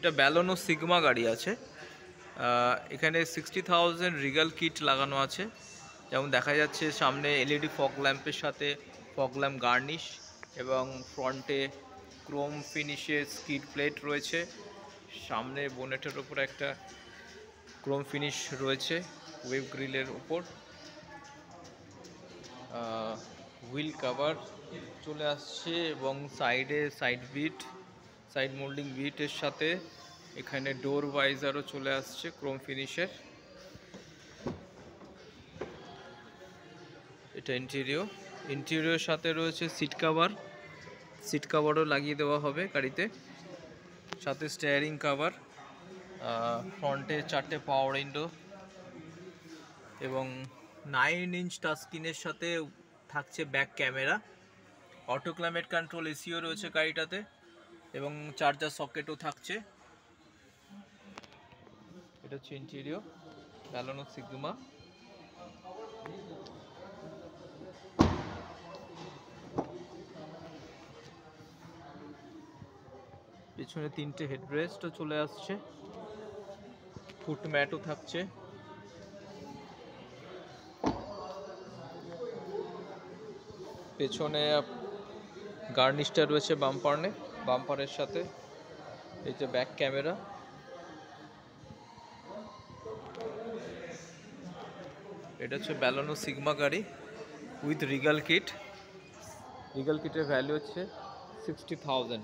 এটা ব্যালোনো সিগমা গাড়ি আছে। এখানে 60,000 রিগাল কিট লাগানো আছে। যেমন দেখা যাচ্ছে সামনে এলইডি ফগ ল্যাম্পের সাথে ফগ ল্যাম্প গার্নিশ এবং ফ্রন্টে ক্রোম ফিনিশের স্কিড প্লেট রয়েছে। সামনে বোনেটের ওপর একটা ক্রোম ফিনিশ রয়েছে ওয়েব গ্রিলের উপর। হুইল কভার চলে আসছে এবং সাইডে সাইড মোল্ডিং বিটের সাথে এখানে ডোর ভাইজারও চলে আসছে ক্রোম ফিনিশের। এটা ইন্টেরিয়র সাথে রয়েছে সিট কাভারও লাগিয়ে দেওয়া হবে গাড়িতে, সাথে স্টিয়ারিং কাভার, ফ্রন্টে 4টে পাওয়ার উইন্ডো এবং 9 ইঞ্চ টাচ স্ক্রিনের সাথে থাকছে back camera. Auto climate control SEO রয়েছে গাড়িটাতে এবং চার্জার সকেটও থাকছে। এটা হচ্ছে ইন্টেরিয়র ব্যালোনো সিগমা। পেছনে 3টে হেডরেস্টও চলে আসছে, ফুট ম্যাটও থাকছে। পেছনে গার্নিশটা রয়েছে বাম্পারের সাথে। এই যে ব্যাক ক্যামেরা। এটা হচ্ছে ব্যালোনো সিগমা গাড়ি উইথ রিগাল কিটের ভ্যালু হচ্ছে 60,000।